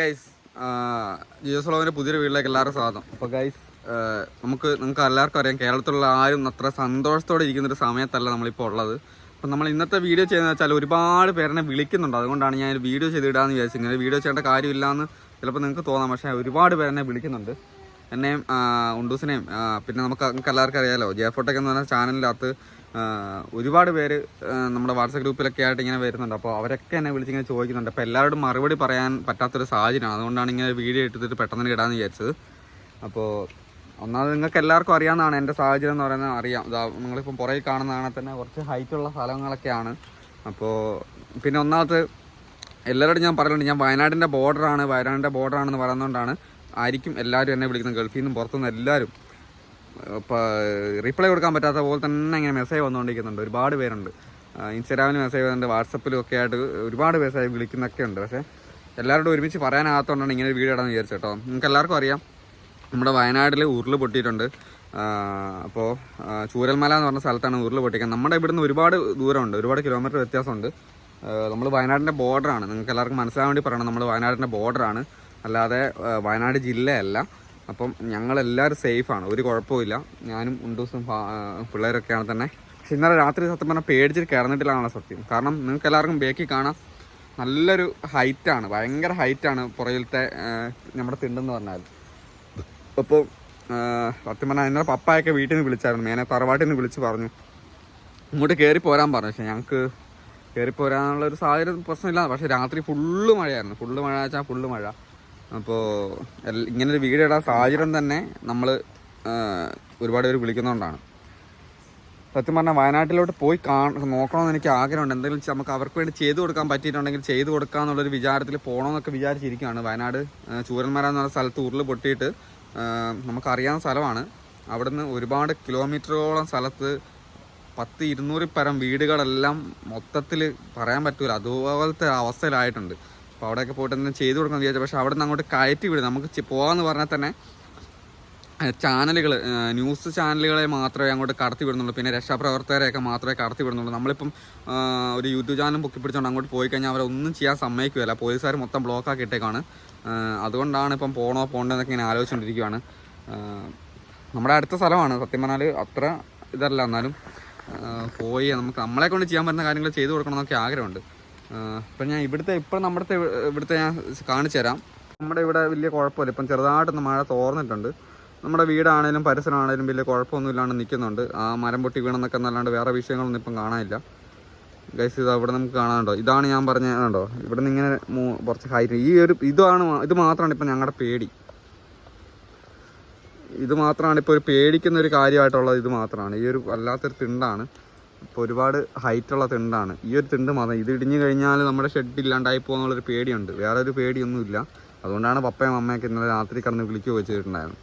Guys, ജിയോസ് വ്ളോഗിൻ്റെ പുതിയൊരു വീട്ടിലേക്ക് എല്ലാവർക്കും സ്വാഗതം. അപ്പോൾ ഗൈസ്, നിങ്ങൾക്ക് എല്ലാവർക്കും അറിയാം, കേരളത്തിലുള്ള ആരും അത്ര സന്തോഷത്തോടെ ഇരിക്കുന്നൊരു സമയത്തല്ല നമ്മളിപ്പോൾ ഉള്ളത്. അപ്പം നമ്മൾ ഇന്നത്തെ വീഡിയോ ചെയ്യുന്നത് വെച്ചാൽ ഒരുപാട് പേരെന്നെ വിളിക്കുന്നുണ്ട്. അതുകൊണ്ടാണ് ഞാൻ ഒരു വീഡിയോ ചെയ്തിടാമെന്ന് വിചാരിച്ചത്. ഇങ്ങനെ വീഡിയോ ചെയ്യേണ്ട കാര്യമില്ലയെന്ന് ചിലപ്പോൾ നിങ്ങൾക്ക് തോന്നാം, പക്ഷേ ഒരുപാട് പേരെന്നെ വിളിക്കുന്നുണ്ട്. എന്നെയും ഉണ്ടൂസിനെയും പിന്നെ നിങ്ങൾക്ക് എല്ലാവർക്കും അറിയാമല്ലോ, ജെഫോട്ടെക് എന്ന് പറഞ്ഞ ചാനലിനകത്ത് ഒരുപാട് പേര് നമ്മുടെ വാട്സപ്പ് ഗ്രൂപ്പിലൊക്കെ ആയിട്ട് ഇങ്ങനെ വരുന്നുണ്ട്. അപ്പോൾ അവരൊക്കെ എന്നെ വിളിച്ചിങ്ങനെ ചോദിക്കുന്നുണ്ട്. അപ്പോൾ എല്ലാവരോടും മറുപടി പറയാൻ പറ്റാത്തൊരു സാഹചര്യമാണ്. അതുകൊണ്ടാണ് ഇങ്ങനെ വീഡിയോ എടുത്തിട്ട് പെട്ടെന്ന് ഇടാമെന്ന് വിചാരിച്ചത്. അപ്പോൾ ഒന്നാമത് നിങ്ങൾക്ക് എല്ലാവർക്കും അറിയാവുന്നതാണ് എൻ്റെ സാഹചര്യം എന്ന് പറയുന്നത്. അറിയാം, നിങ്ങളിപ്പം പുറകിൽ കാണുന്നതാണ് തന്നെ കുറച്ച് ഹൈറ്റുള്ള സ്ഥലങ്ങളൊക്കെയാണ്. അപ്പോൾ പിന്നെ ഒന്നാമത് എല്ലാവരോടും ഞാൻ പറയുന്നുണ്ട്, ഞാൻ വയനാടിൻ്റെ ബോർഡറാണെന്ന് പറയുന്നതുകൊണ്ടാണ് ആയിരിക്കും എല്ലാവരും എന്നെ വിളിക്കുന്നത്. ഗൾഫിൽ നിന്നും പുറത്തുനിന്ന് എല്ലാവരും ഇപ്പോൾ റിപ്ലൈ കൊടുക്കാൻ പറ്റാത്ത പോലെ തന്നെ ഇങ്ങനെ മെസ്സേജ് വന്നുകൊണ്ടിരിക്കുന്നുണ്ട്. ഒരുപാട് പേരുണ്ട്, ഇൻസ്റ്റാഗ്രാമിൽ മെസ്സേജ് വരുന്നുണ്ട്, വാട്സപ്പിലും ഒക്കെ ആയിട്ട് ഒരുപാട് മെസ്സേജ് വിളിക്കുന്നൊക്കെ ഉണ്ട്. പക്ഷേ എല്ലാവരോടും ഒരുമിച്ച് പറയാനാകാത്തതുകൊണ്ടാണ് ഇങ്ങനെ വീഡിയോ ഇടാമെന്ന് വിചാരിച്ചു കേട്ടോ. നിങ്ങൾക്ക് എല്ലാവർക്കും അറിയാം, നമ്മുടെ വയനാട്ടിൽ ഉരുൾ പൊട്ടിയിട്ടുണ്ട്. അപ്പോൾ ചൂരൽമല എന്ന് പറഞ്ഞ സ്ഥലത്താണ് ഉരുൾ പൊട്ടിക്കുന്നത്. നമ്മുടെ ഇവിടുന്ന് ഒരുപാട് ദൂരമുണ്ട്, ഒരുപാട് കിലോമീറ്റർ വ്യത്യാസമുണ്ട്. നമ്മൾ വയനാടിൻ്റെ ബോർഡറാണ്. നിങ്ങൾക്ക് എല്ലാവർക്കും മനസ്സിലാൻ വേണ്ടി പറയണം, നമ്മൾ വയനാടിൻ്റെ ബോർഡറാണ്, അല്ലാതെ വയനാട് ജില്ലയല്ല. അപ്പം ഞങ്ങളെല്ലാവരും സേഫാണ്, ഒരു കുഴപ്പമില്ല. ഞാനും ഉണ്ടൂസും പിള്ളേരൊക്കെയാണ് തന്നെ. പക്ഷെ ഇന്നലെ രാത്രി സത്യം പറഞ്ഞാൽ പേടിച്ചിട്ട് കിടന്നിട്ടില്ലാന്നുള്ള സത്യം. കാരണം നിങ്ങൾക്ക് എല്ലാവർക്കും ബേക്കിൽ കാണാം, നല്ലൊരു ഹൈറ്റാണ്, ഭയങ്കര ഹൈറ്റാണ് പുറകിലത്തെ നമ്മുടെ തിണ്ടെന്ന് പറഞ്ഞാൽ. അപ്പോൾ സത്യം പറഞ്ഞാൽ ഇന്നലെ പപ്പായൊക്കെ വീട്ടിൽ നിന്ന് വിളിച്ചായിരുന്നു, മേനെ തറവാട്ടിൽ നിന്ന് വിളിച്ച് പറഞ്ഞു ഇങ്ങോട്ട് കയറി പോരാൻ പറഞ്ഞു. പക്ഷേ ഞങ്ങൾക്ക് കയറി പോരാനുള്ളൊരു സാഹചര്യം പ്രശ്നമില്ല. പക്ഷേ രാത്രി ഫുള്ള് മഴയായിരുന്നു, ഫുള്ള് മഴ വെച്ചാൽ ഫുള്ള് മഴ. അപ്പോൾ ഇങ്ങനൊരു വീഡിയോ ഇടാൻ സാഹചര്യം തന്നെ നമ്മൾ ഒരുപാട് പേര് വിളിക്കുന്നതുകൊണ്ടാണ്. സത്യം പറഞ്ഞാൽ വയനാട്ടിലോട്ട് പോയി നോക്കണമെന്ന് എനിക്ക് ആഗ്രഹമുണ്ട്. എന്തെങ്കിലും നമുക്ക് അവർക്ക് വേണ്ടി ചെയ്തു കൊടുക്കാൻ പറ്റിയിട്ടുണ്ടെങ്കിൽ ചെയ്തു കൊടുക്കാമെന്നുള്ളൊരു വിചാരത്തിൽ പോകണമെന്നൊക്കെ വിചാരിച്ചിരിക്കുകയാണ്. വയനാട് ചൂരൽമല എന്ന് പറഞ്ഞ സ്ഥലത്ത് ഉരുൾ പൊട്ടിയിട്ട് നമുക്കറിയാവുന്ന സ്ഥലമാണ്. അവിടുന്ന് ഒരുപാട് കിലോമീറ്ററോളം സ്ഥലത്ത് 100-200 പരം വീടുകളെല്ലാം മൊത്തത്തിൽ പറയാൻ പറ്റൂല, അതുപോലത്തെ അവസ്ഥയിലായിട്ടുണ്ട്. അപ്പോൾ അവിടെയൊക്കെ പോയിട്ട് എന്തെങ്കിലും ചെയ്തു കൊടുക്കണം വിചാരിച്ചു. പക്ഷേ അവിടെ നിന്ന് അങ്ങോട്ട് കയറ്റി വിടും. നമുക്ക് പോകാമെന്ന് പറഞ്ഞാൽ തന്നെ ചാനലുകൾ, ന്യൂസ് ചാനലുകളെ മാത്രമേ അങ്ങോട്ട് കടത്തി വിടുന്നുള്ളൂ. പിന്നെ രക്ഷാപ്രവർത്തകരെയൊക്കെ മാത്രമേ കടത്തി വിടുന്നുള്ളൂ. നമ്മളിപ്പം ഒരു യൂട്യൂബ് ചാനലും പൊക്കി പിടിച്ചുകൊണ്ട് അങ്ങോട്ട് പോയി കഴിഞ്ഞാൽ അവരൊന്നും ചെയ്യാൻ സമ്മതിക്കുകയില്ല. പോലീസുകാർ മൊത്തം ബ്ലോക്കാക്കി ഇട്ടേക്കാണ്. അതുകൊണ്ടാണ് ഇപ്പം പോകേണ്ടതെന്നൊക്കെ ഇങ്ങനെ ആലോചിച്ചുകൊണ്ടിരിക്കുകയാണ്. നമ്മുടെ അടുത്ത സ്ഥലമാണ് സത്യം പറഞ്ഞാൽ, അത്ര ഇതല്ല, എന്നാലും പോയി നമ്മളെ കൊണ്ട് ചെയ്യാൻ പറ്റുന്ന കാര്യങ്ങൾ ചെയ്തു കൊടുക്കണമെന്നൊക്കെ ആഗ്രഹമുണ്ട്. ഇപ്പം ഞാൻ ഇവിടുത്തെ ഞാൻ കാണിച്ചു തരാം. നമ്മുടെ ഇവിടെ വലിയ കുഴപ്പമില്ല, ഇപ്പം ചെറുതായിട്ടൊന്ന് മഴ തോർന്നിട്ടുണ്ട്. നമ്മുടെ വീടാണേലും പരിസരമാണേലും വലിയ കുഴപ്പമൊന്നും ഇല്ലാണ്ട് നിൽക്കുന്നുണ്ട്. ആ മരം പൊട്ടി വീണെന്നൊക്കെ എന്നല്ലാണ്ട് വേറെ വിഷയങ്ങളൊന്നും ഇപ്പം കാണാനില്ല. ഗൈസ്, ഇത് അവിടെ നമുക്ക് കാണാനുണ്ടോ? ഇതാണ് ഞാൻ പറഞ്ഞോ, ഇവിടെ നിന്ന് ഇങ്ങനെ കുറച്ച് ഹൈറ്റ്. ഇത് മാത്രമാണ് ഇപ്പം ഞങ്ങളുടെ പേടി. ഇത് മാത്രമാണ് ഇപ്പോൾ ഒരു പേടിക്കുന്ന ഒരു കാര്യമായിട്ടുള്ളത്. ഇത് മാത്രമാണ്, ഈ ഒരു വല്ലാത്തൊരു തിണ്ടാണ്. ഇപ്പോൾ ഒരുപാട് ഹൈറ്റുള്ള തിണ്ടാണ് ഈ ഒരു തിണ്ട് മാത്രം. ഇത് ഇടിഞ്ഞു കഴിഞ്ഞാൽ നമ്മുടെ ഷെഡ് ഇല്ലാണ്ടായി പോകുന്നുള്ളൊരു പേടിയുണ്ട്, വേറെ ഒരു പേടിയൊന്നുമില്ല. അതുകൊണ്ടാണ് പപ്പയും അമ്മയൊക്കെ ഇന്നലെ രാത്രി കിടന്ന് വിളിക്കുകയോ ചെയ്തിട്ടുണ്ടായിരുന്നു.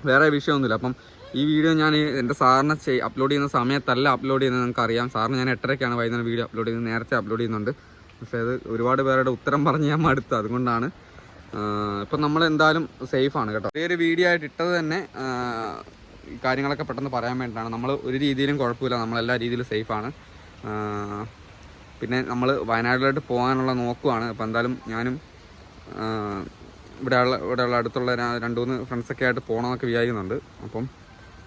വേറെ വിഷയമൊന്നുമില്ല. അപ്പം ഈ വീഡിയോ ഞാൻ എൻ്റെ സാറിന് അപ്ലോഡ് ചെയ്യുന്ന സമയത്തല്ല അപ്ലോഡ് ചെയ്യുന്നത്. നിങ്ങൾക്ക് അറിയാം, സാറിന് ഞാൻ 8:30ക്കാണ് വൈകുന്നേരം വീഡിയോ അപ്ലോഡ് ചെയ്യുന്നത്, നേരത്തെ അപ്ലോഡ് ചെയ്യുന്നുണ്ട്. പക്ഷേ അത് ഒരുപാട് പേരുടെ ഉത്തരം പറഞ്ഞ് ഞാൻ മടുത്തു. അതുകൊണ്ടാണ് ഇപ്പം നമ്മൾ എന്തായാലും സേഫാണ് കേട്ടോ. ഒരു വീഡിയോ ആയിട്ട് ഇട്ടത് തന്നെ ഈ കാര്യങ്ങളൊക്കെ പെട്ടെന്ന് പറയാൻ വേണ്ടിയിട്ടാണ്. നമ്മൾ ഒരു രീതിയിലും കുഴപ്പമില്ല, നമ്മളെല്ലാ രീതിയിലും സേഫാണ്. പിന്നെ വയനാട്ടിലോട്ട് പോകാനുള്ള നോക്കുവാണ്. അപ്പോൾ എന്തായാലും ഞാനും ഇവിടെയുള്ള അടുത്തുള്ള 2-3 ഫ്രണ്ട്സൊക്കെ ആയിട്ട് പോകണമെന്നൊക്കെ വിചാരിക്കുന്നുണ്ട്. അപ്പം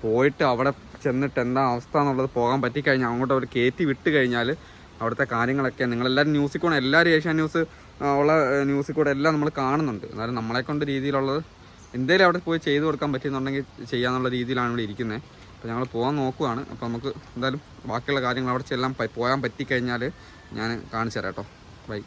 പോയിട്ട് അവിടെ ചെന്നിട്ട് എന്താ അവസ്ഥ എന്നുള്ളത് പോകാൻ പറ്റിക്കഴിഞ്ഞാൽ അങ്ങോട്ട് അവർ കയറ്റി വിട്ട് കഴിഞ്ഞാൽ അവിടുത്തെ കാര്യങ്ങളൊക്കെ നിങ്ങളെല്ലാവരും ന്യൂസിൽ കൂടെ, എല്ലാവരും ഏഷ്യാൻ ന്യൂസ് ഉള്ള ന്യൂസിൽ കൂടെ എല്ലാം നമ്മൾ കാണുന്നുണ്ട്. എന്നാലും നമ്മളെക്കൊണ്ട് രീതിയിലുള്ളത് എന്തെങ്കിലും അവിടെ പോയി ചെയ്തു കൊടുക്കാൻ പറ്റുന്നുണ്ടെങ്കിൽ ചെയ്യാന്നുള്ള രീതിയിലാണ് ഇവിടെ ഇരിക്കുന്നത്. അപ്പോൾ ഞങ്ങൾ പോകാൻ നോക്കുവാണ്. അപ്പോൾ നമുക്ക് എന്തായാലും ബാക്കിയുള്ള കാര്യങ്ങൾ അവിടെ ചെല്ലാൻ പോകാൻ പറ്റിക്കഴിഞ്ഞാൽ ഞാൻ കാണിച്ചു തരാം കേട്ടോ. ബൈ.